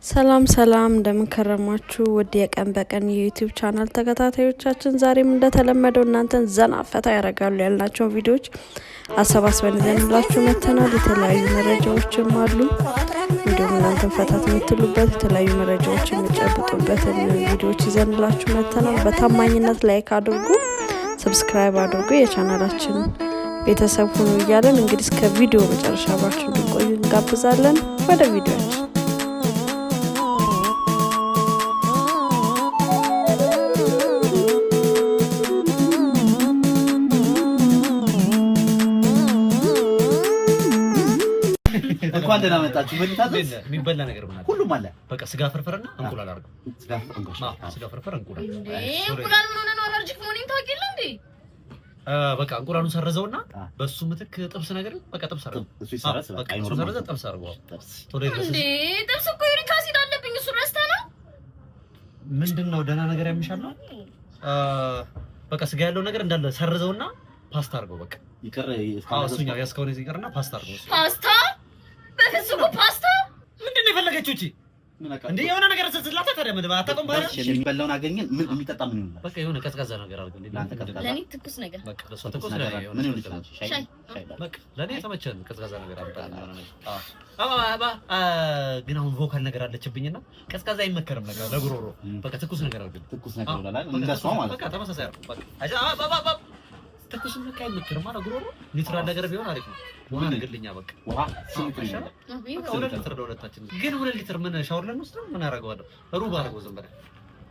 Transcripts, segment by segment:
ሰላም እንደምን ከረማችሁ ወደ የቀን በቀን የዩቲዩብ ቻናል ተከታታዮቻችን ዛሬም እንደተለመደው እናንተን ዘና ፈታ ያረጋሉ ያልናቸው ቪዲዮዎች አሰባስበን ይዘንላችሁ መተናል። የተለያዩ መረጃዎችም አሉ። እንዲሁም እናንተን ፈታት የምትሉበት የተለያዩ መረጃዎች የምትጨብጡበትን ቪዲዮዎች ይዘንላችሁ መተናል። በታማኝነት ላይክ አድርጉ፣ ሰብስክራይብ አድርጉ፣ የቻናላችን ቤተሰብ ሁኑ እያለን እንግዲህ እስከ ቪዲዮ መጨረሻ አብራችሁ እንድትቆዩ እንጋብዛለን። ወደ ቪዲዮአችን እንኳን ደህና መጣችሁ። የሚበላ ነገር ምናምን ሁሉም አለ። በቃ ስጋ ፍርፍርና እንቁላል አድርገው። ስጋ ፍርፍር እንቁላል ምን ሆነ ነው? አለርጂክ መሆኔን ታውቂያለሽ እንዴ? በቃ እንቁላሉን ሰርዘውና በሱ ምትክ ጥብስ ነገር በቃ ጥብስ አድርገው። እሱ ይሰራል። በቃ እሱ ሰርዘ ጥብስ አድርገው። ቶሎ ይደርስ እንዴ? ጥብስ እኮ ዩሪክ አሲድ አለብኝ። እሱ ረስተህ ነው? ምንድነው ደህና ነገር ያምሻል ነው? በቃ ስጋ ያለው ነገር እንዳለ ሰርዘውና ፓስታ አድርገው። በቃ ይቀር እሱኛው ያስከውን ይቀርና ፓስታ አድርገው። ፓስታ በፍጹም ፓስታ ምንድን ነው የፈለገችው እቺ? እንዴ የሆነ ነገር ተዝላታ ተደመደ አታቆም ባለ የሚበላውን አገኘን። ምን የሚጠጣ ምን ይሆናል? በቃ የሆነ ቀዝቃዛ ነገር አድርገን ለአንተ ቀዝቃዛ፣ ለኔ ትኩስ ነገር። በቃ ለሷ ትኩስ ነገር ምን ይሆናል? ሻይ በቃ ለኔ ተመቸን። ቀዝቃዛ ነገር አምጣልኝ የሆነ ነገር። ግን አሁን ቮካል ነገር አለችብኝና ቀዝቃዛ አይመከርም ነገር ለጉሮሮ። በቃ ትኩስ ነገር አድርገን። ትኩስ ነገር ይላል እንደሷ ማለት በቃ ተመሳሳይ አድርገን። በቃ ትኩስ ነገር አይመከርም ማለት ጉሮሮ ኒውትራል ነገር ቢሆን አሪፍ ነው። ውሃ ነገርልኛ በቃ ውሃ ሲንክሪሻል ሁለት ሊትር ለሁለታችን ግን 2 ሊትር ምን ሻወር ለምንወስድ ምን አደርገዋለሁ? ሩብ አድርገው ዝም ብለህ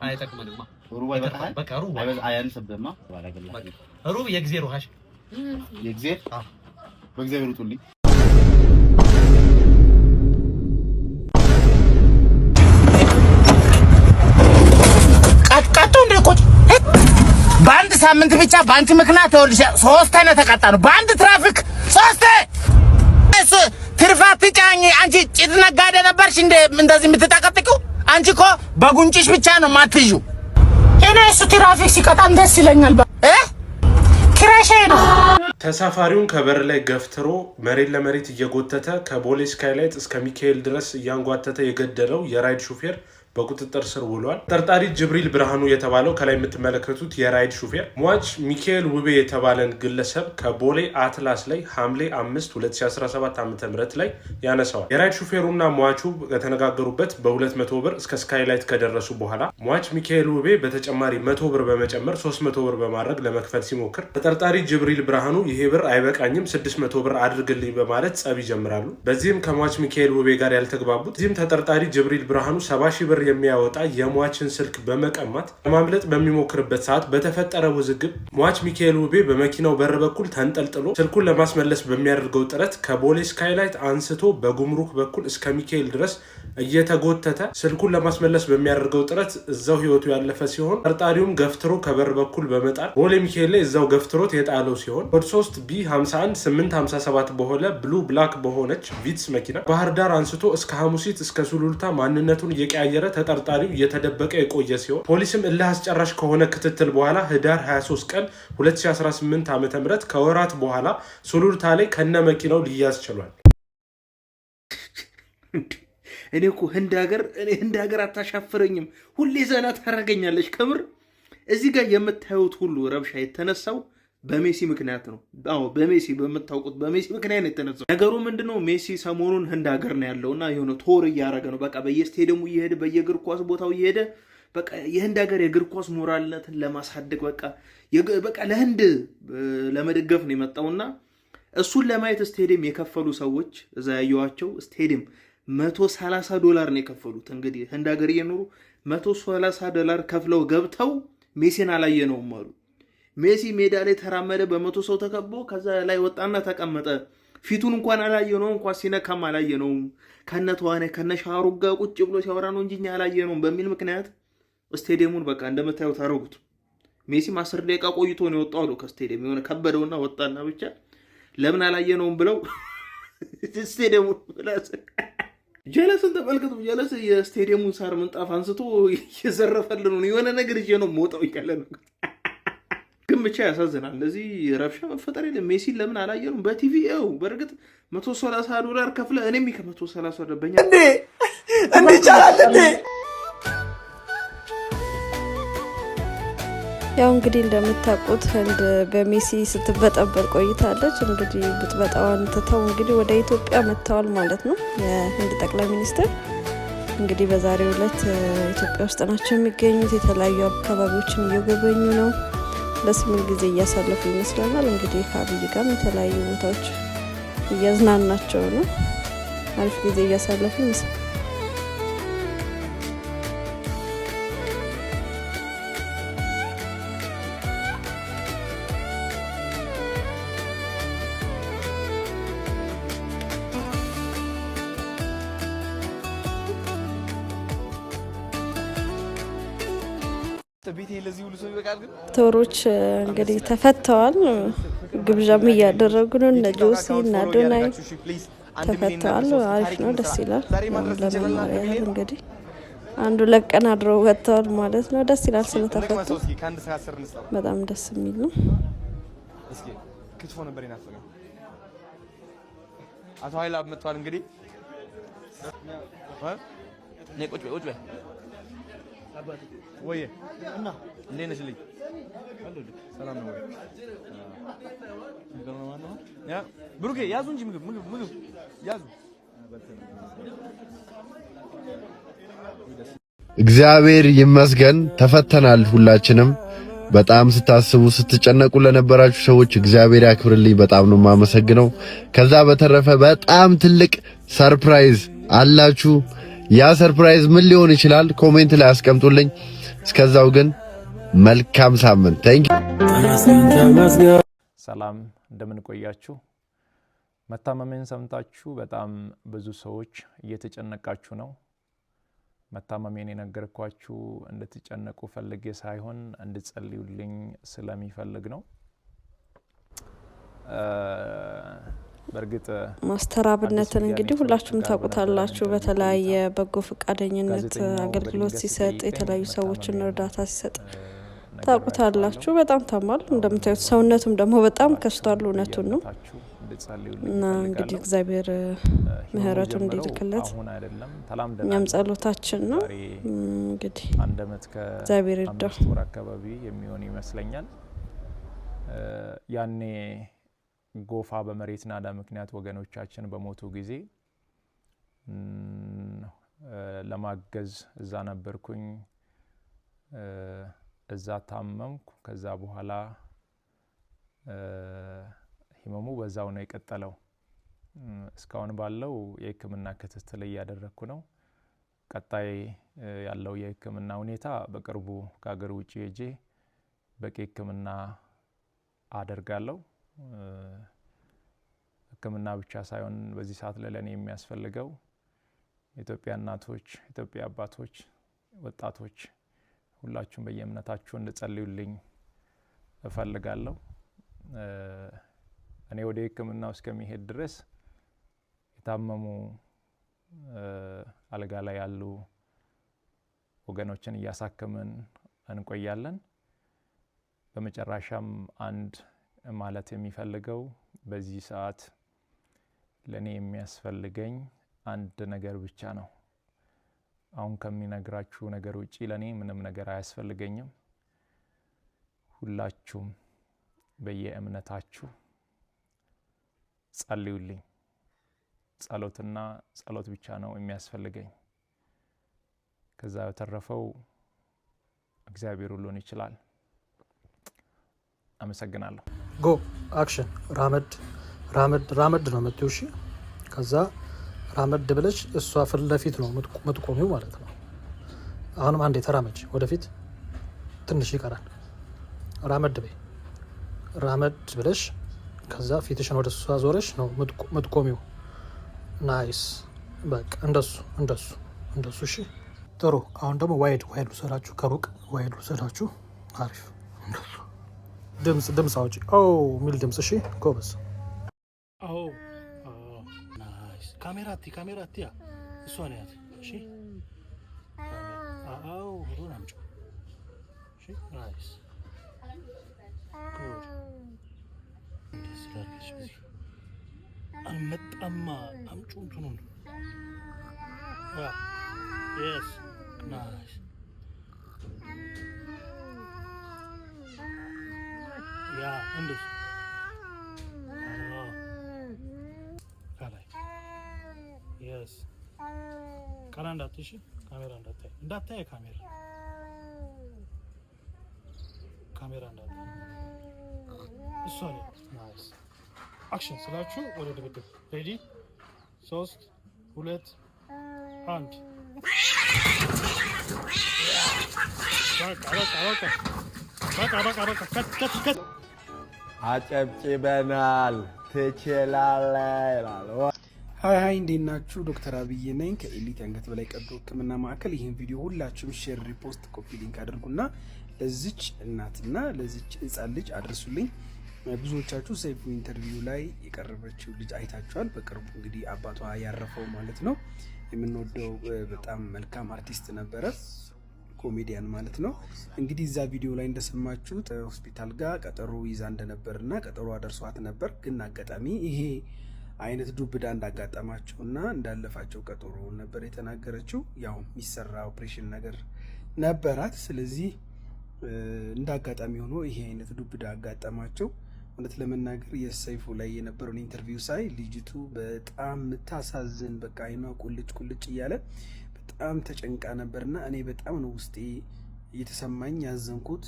አይጠቅመንማ። ሩብ አይበቃል። በቃ ሩብ አያንስብህማ። ሩብ የእግዚአብሔር ውሃሽ የእግዚአብሔር በእግዚአብሔር ውጡልኝ። ቀጥቀጡ እንደቆጭ በአንድ ሳምንት ብቻ በአንቺ ምክንያት ይኸውልሽ 3 አይነት ተቀጣ ነው። በአንድ ትራፊክ 3 ትርፋት ጫኝ። አንቺ ጭድ ነጋዴ ነበርሽ እንደ እንደዚህ የምትጠቀጥቂው? አንቺ እኮ በጉንጭሽ ብቻ ነው ማትዩ። እኔ እሱ ትራፊክ ሲቀጣም ደስ ይለኛል። ክራሼ ነው። ተሳፋሪውን ከበር ላይ ገፍትሮ መሬት ለመሬት እየጎተተ ከቦሌ ስካይላይት እስከ ሚካኤል ድረስ እያንጓተተ የገደለው የራይድ ሹፌር በቁጥጥር ስር ውሏል። ተጠርጣሪ ጅብሪል ብርሃኑ የተባለው ከላይ የምትመለከቱት የራይድ ሹፌር ሟች ሚካኤል ውቤ የተባለን ግለሰብ ከቦሌ አትላስ ላይ ሐምሌ 5 2017 ዓ.ም ላይ ያነሳዋል። የራይድ ሹፌሩና ሟቹ ከተነጋገሩበት በ200 ብር እስከ ስካይላይት ከደረሱ በኋላ ሟች ሚካኤል ውቤ በተጨማሪ 100 ብር በመጨመር 300 ብር በማድረግ ለመክፈል ሲሞክር ተጠርጣሪ ጅብሪል ብርሃኑ ይሄ ብር አይበቃኝም 600 ብር አድርግልኝ በማለት ጸብ ይጀምራሉ። በዚህም ከሟች ሚካኤል ውቤ ጋር ያልተግባቡት እዚህም ተጠርጣሪ ጅብሪል ብርሃኑ 70 ሺህ ብር የሚያወጣ የሟችን ስልክ በመቀማት ለማምለጥ በሚሞክርበት ሰዓት በተፈጠረ ውዝግብ ሟች ሚካኤል ውቤ በመኪናው በር በኩል ተንጠልጥሎ ስልኩን ለማስመለስ በሚያደርገው ጥረት ከቦሌ ስካይላይት አንስቶ በጉምሩክ በኩል እስከ ሚካኤል ድረስ እየተጎተተ ስልኩን ለማስመለስ በሚያደርገው ጥረት እዛው ህይወቱ ያለፈ ሲሆን ተጠርጣሪውም ገፍትሮ ከበር በኩል በመጣል ቦሌ ሚካኤል ላይ እዛው ገፍትሮት የጣለው ሲሆን ኮድ 3 B51857 በሆነ ብሉ ብላክ በሆነች ቪትስ መኪና ባህር ዳር አንስቶ እስከ ሐሙሲት እስከ ሱሉልታ ማንነቱን እየቀያየረ ተጠርጣሪው እየተደበቀ የቆየ ሲሆን ፖሊስም እልህ አስጨራሽ ከሆነ ክትትል በኋላ ህዳር 23 ቀን 2018 ዓ.ም ከወራት በኋላ ሱሉልታ ላይ ከነ መኪናው ሊያዝ ችሏል። እኔ እኮ ህንድ ሀገር አታሻፍረኝም። ሁሌ ዘና ታረገኛለች ከምር። እዚህ ጋር የምታዩት ሁሉ ረብሻ የተነሳው በሜሲ ምክንያት ነው። አዎ በሜሲ በመታወቁት በሜሲ ምክንያት ነው የተነሳው። ነገሩ ምንድነው? ሜሲ ሰሞኑን ህንድ ሀገር ነው ያለውና የሆነ ቶር እያደረገ ነው። በቃ በየስቴዲየሙ እየሄደ በየእግር ኳስ ቦታው እየሄደ በቃ የህንድ ሀገር የእግር ኳስ ሞራልነትን ለማሳደግ በቃ ለህንድ ለመደገፍ ነው የመጣውና እሱን ለማየት ስቴዲየም የከፈሉ ሰዎች እዛ ያዩዋቸው ስቴዲየም $130 ነው የከፈሉት። እንግዲህ ህንድ ሀገር እየኖሩ $130 ከፍለው ገብተው ሜሲን አላየነውም አሉ። ሜሲ ሜዳ ላይ ተራመደ፣ በ100 ሰው ተከቦ ከዛ ላይ ወጣና ተቀመጠ። ፊቱን እንኳን አላየነውም፣ እንኳን ሲነካም አላየነውም። ከነተዋነ ከነሻሩ ጋር ቁጭ ብሎ ሲያወራ ነው እንጂ አላየነውም በሚል ምክንያት ስቴዲየሙን በቃ እንደምታዩት አረጉት። ሜሲ 10 ደቂቃ ቆይቶ ነው የወጣው አሉ ከስቴዲየም። የሆነ ከበደውና ወጣና ብቻ ለምን አላየነውም ብለው ስቴዲየሙን ጀለስን ተመልከቱ። ጀለስ የስቴዲየሙን ሳር ምንጣፍ አንስቶ እየዘረፈልን ነው። የሆነ ነገር ይዤ ነው የምወጣው እያለ ነው። ግን ብቻ ያሳዝናል። ለዚህ ረብሻ መፈጠር የለም። ሜሲን ለምን አላየነውም? በቲቪ በርግጥ $130 ከፍለ እኔም $130 በእኛ እንዲቻላል እንዴ? ያው እንግዲህ እንደምታውቁት ህንድ በሜሲ ስትበጠበጥ ቆይታለች። እንግዲህ ብጥበጣዋን ትተው እንግዲህ ወደ ኢትዮጵያ መጥተዋል ማለት ነው። የህንድ ጠቅላይ ሚኒስትር እንግዲህ በዛሬው ዕለት ኢትዮጵያ ውስጥ ናቸው የሚገኙት። የተለያዩ አካባቢዎችን እየጎበኙ ነው። ደስ የሚል ጊዜ እያሳለፉ ይመስለናል። እንግዲህ ከአብይ ጋርም የተለያዩ ቦታዎች እያዝናናቸው ነው። አሪፍ ጊዜ እያሳለፉ ይመስላል። አክተሮች እንግዲህ ተፈተዋል። ግብዣም እያደረጉ ነው። እነ ጆሲ እና ዶናይ ተፈተዋል። አሪፍ ነው፣ ደስ ይላል። ለመማሪያ ያህል እንግዲህ አንዱ ለቀን አድረው ወጥተዋል ማለት ነው። ደስ ይላል ስለተፈቱ፣ በጣም ደስ የሚል ነው። ክትፎ ነበር ይናፈቀኝ። አቶ ኃይል መጥቷል። እንግዲህ ቁጭ በይ ወይ እና እንዴት ነሽ ልጅ? ሰላም ነው ወይ? ያ ብሩኬ ያዙ እንጂ ምግብ ያዙ። እግዚአብሔር ይመስገን ተፈተናል። ሁላችንም በጣም ስታስቡ ስትጨነቁ ለነበራችሁ ሰዎች እግዚአብሔር ያክብርልኝ። በጣም ነው የማመሰግነው። ከዛ በተረፈ በጣም ትልቅ ሰርፕራይዝ አላችሁ። ያ ሰርፕራይዝ ምን ሊሆን ይችላል? ኮሜንት ላይ አስቀምጡልኝ። እስከዛው ግን መልካም ሳምንት። ሰላም እንደምን ቆያችሁ? መታመሜን ሰምታችሁ በጣም ብዙ ሰዎች እየተጨነቃችሁ ነው። መታመሜን የነገርኳችሁ እንድትጨነቁ ፈልጌ ሳይሆን እንድጸልዩልኝ ስለሚፈልግ ነው። በርግጥ ማስተር አብነትን እንግዲህ ሁላችሁም ታውቁታላችሁ። በተለያየ በጎ ፈቃደኝነት አገልግሎት ሲሰጥ፣ የተለያዩ ሰዎችን እርዳታ ሲሰጥ ታውቁታላችሁ። በጣም ታሟል እንደምታዩት፣ ሰውነቱም ደግሞ በጣም ከስቷል። እውነቱን ነው እና እንግዲህ እግዚአብሔር ምህረቱን እንዲልክለት እኛም ጸሎታችን ነው። እንግዲህ እግዚአብሔር ይርዳው። ወር አካባቢ የሚሆን ይመስለኛል ያኔ ጎፋ በመሬት ናዳ ምክንያት ወገኖቻችን በሞቱ ጊዜ ለማገዝ እዛ ነበርኩኝ። እዛ ታመምኩ። ከዛ በኋላ ህመሙ በዛው ነው የቀጠለው። እስካሁን ባለው የህክምና ክትትል እያደረኩ ነው። ቀጣይ ያለው የህክምና ሁኔታ በቅርቡ ከሀገር ውጪ ሄጄ በቂ ህክምና አደርጋለሁ። ህክምና ብቻ ሳይሆን በዚህ ሰዓት ለኔ የሚያስፈልገው ኢትዮጵያ እናቶች፣ ኢትዮጵያ አባቶች፣ ወጣቶች ሁላችሁም በየእምነታችሁ እንድጸልዩልኝ እፈልጋለሁ። እኔ ወደ ህክምናው እስከሚሄድ ድረስ የታመሙ አልጋ ላይ ያሉ ወገኖችን እያሳከምን እንቆያለን። በመጨረሻም አንድ ማለት የሚፈልገው በዚህ ሰዓት ለኔ የሚያስፈልገኝ አንድ ነገር ብቻ ነው። አሁን ከሚነግራችሁ ነገር ውጪ ለኔ ምንም ነገር አያስፈልገኝም። ሁላችሁም በየእምነታችሁ ጸልዩልኝ። ጸሎትና ጸሎት ብቻ ነው የሚያስፈልገኝ። ከዛ በተረፈው እግዚአብሔር ሁሉን ይችላል። አመሰግናለሁ። ጎ አክሽን። ራመድ ነው የምትይው። እሺ፣ ከዛ ራመድ ብለሽ እሷ ፊት ለፊት ነው የምትቆሚው ማለት ነው። አሁንም አንዴ ተራመጅ ወደፊት፣ ትንሽ ይቀራል። ራመድ በይ። ራመድ ብለሽ ከዛ ፊትሽን ወደ እሷ ዞረሽ ነው የምትቆሚው። ናይስ። በቃ እንደሱ። እሺ፣ ጥሩ። አሁን ደግሞ ዋይድ ውሰዳችሁ፣ ከሩቅ ዋይድ ውሰዳችሁ። አሪፍ። እንደሱ ድምፅ አውጪ። ሚል ድምፅ። እሺ፣ ጎበዝ። ናይስ። ካሜራ አትያ፣ እሷ ነው ያት። እሺ፣ ሆዶን አምጪ። እሺ፣ ናይስ ጉድ። እንደዚህ ላድርግሽ። በዚህ አልመጣማ። አምጪው እንትኑን Yes. Nice. Yeah, እንደሱ Yes. ካሜራ እንዳትሽ ካሜራ እንዳታይ ካሜራ እንዳታይ እሱ ነው። ናይስ አክሽን ስላችሁ ወደ ድብድብ ሬዲ 3 2 1 በቃ አጨብጭበናል ትችላለህ ይላል። ሃይ እንዴት ናችሁ? ዶክተር አብይ ነኝ ከኤሊት የአንገት በላይ ቀዶ ሕክምና ማዕከል። ይህን ቪዲዮ ሁላችሁም ሼር፣ ሪፖስት፣ ኮፒ ሊንክ አድርጉና ለዚች እናትና ለዚች ሕፃን ልጅ አድርሱልኝ። ብዙዎቻችሁ ሰይፉ ኢንተርቪው ላይ የቀረበችው ልጅ አይታችኋል። በቅርቡ እንግዲህ አባቷ ያረፈው ማለት ነው። የምንወደው በጣም መልካም አርቲስት ነበረ፣ ኮሜዲያን ማለት ነው። እንግዲህ እዛ ቪዲዮ ላይ እንደሰማችሁት ሆስፒታል ጋር ቀጠሮ ይዛ እንደነበርና ቀጠሮ አደርሷት ነበር። ግን አጋጣሚ ይሄ አይነት ዱብዳ እንዳጋጠማቸውና እንዳለፋቸው ቀጠሮ ነበር የተናገረችው። ያው የሚሰራ ኦፕሬሽን ነገር ነበራት። ስለዚህ እንዳጋጣሚ ሆኖ ይሄ አይነት ዱብዳ አጋጠማቸው። እውነት ለመናገር የሰይፉ ላይ የነበረውን ኢንተርቪው ሳይ ልጅቱ በጣም የምታሳዝን በቃ አይኗ ቁልጭ እያለ በጣም ተጨንቃ ነበርና እኔ በጣም ነው ውስጤ እየተሰማኝ ያዘንኩት።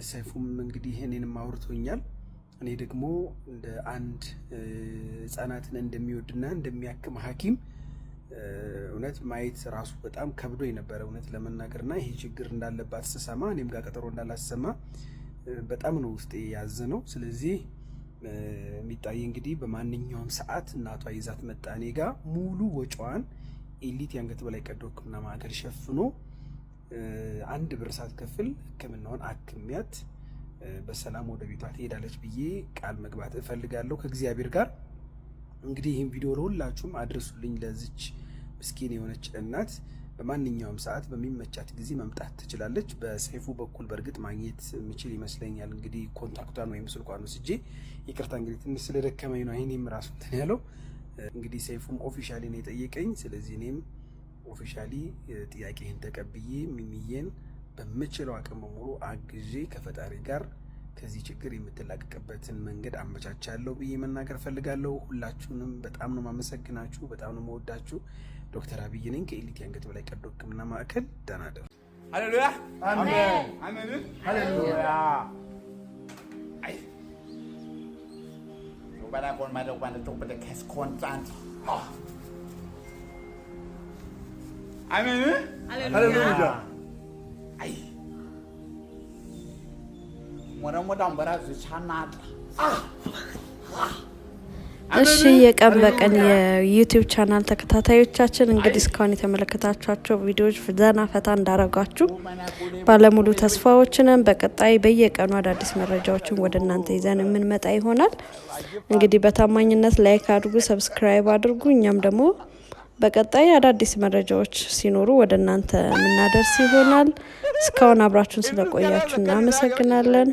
ሰይፉም እንግዲህ እኔንም አውርቶኛል። እኔ ደግሞ እንደ አንድ ህፃናትን እንደሚወድና እንደሚያክም ሐኪም እውነት ማየት ራሱ በጣም ከብዶ የነበረ እውነት ለመናገርና ይሄ ችግር እንዳለባት ስሰማ እኔም ጋር ቀጠሮ እንዳላሰማ በጣም ነው ውስጤ ያዘነው። ስለዚህ የሚታይ እንግዲህ በማንኛውም ሰዓት እናቷ ይዛት መጣ እኔ ጋር ሙሉ ወጪዋን ኤሊት የአንገት በላይ ቀዶ ሕክምና ማዕከል ሸፍኖ 1 ብር ሳትከፍል ሕክምናውን አክሚያት በሰላም ወደ ቤቷ ትሄዳለች ብዬ ቃል መግባት እፈልጋለሁ ከእግዚአብሔር ጋር። እንግዲህ ይህን ቪዲዮ ለሁላችሁም አድርሱልኝ። ለዚች ምስኪን የሆነች እናት በማንኛውም ሰዓት በሚመቻት ጊዜ መምጣት ትችላለች። በሰይፉ በኩል በእርግጥ ማግኘት የምችል ይመስለኛል። እንግዲህ ኮንታክቷን ወይም ስልኳን ወስጄ ይቅርታ እንግዲህ ትንሽ ስለደከመኝ ነው ይሄንም ራሱ እንትን ያለው። እንግዲህ ሰይፉም ኦፊሻሊ ነው የጠየቀኝ። ስለዚህ እኔም ኦፊሻሊ ጥያቄህን ተቀብዬ ሚሚዬን በምችለው አቅም በሙሉ አግዤ ከፈጣሪ ጋር ከዚህ ችግር የምትላቀቅበትን መንገድ አመቻቻለሁ ብዬ መናገር ፈልጋለሁ። ሁላችሁንም በጣም ነው ማመሰግናችሁ፣ በጣም ነው መወዳችሁ። ዶክተር አብይ ነኝ ከኤሊት የአንገት በላይ ቀዶ ሕክምና ማዕከል። ደህና ደሩ። ሃሌሉያ አሜን አሜን ሃሌሉያ አይ ባላ ኮን ማለው ባንተ ቶበደ ከስ ኮንትራንት አሜን ሃሌሉያ አይ ሞራሞዳም በራስ ቻናት እሺ የቀን በቀን የዩቲዩብ ቻናል ተከታታዮቻችን እንግዲህ እስካሁን የተመለከታችኋቸው ቪዲዮዎች ዘና ፈታ እንዳረጋችሁ ባለሙሉ ተስፋዎችንም በቀጣይ በየቀኑ አዳዲስ መረጃዎችን ወደ እናንተ ይዘን የምንመጣ ይሆናል። እንግዲህ በታማኝነት ላይክ አድርጉ፣ ሰብስክራይብ አድርጉ። እኛም ደግሞ በቀጣይ አዳዲስ መረጃዎች ሲኖሩ ወደ እናንተ የምናደርስ ይሆናል። እስካሁን አብራችሁን ስለቆያችሁ እናመሰግናለን።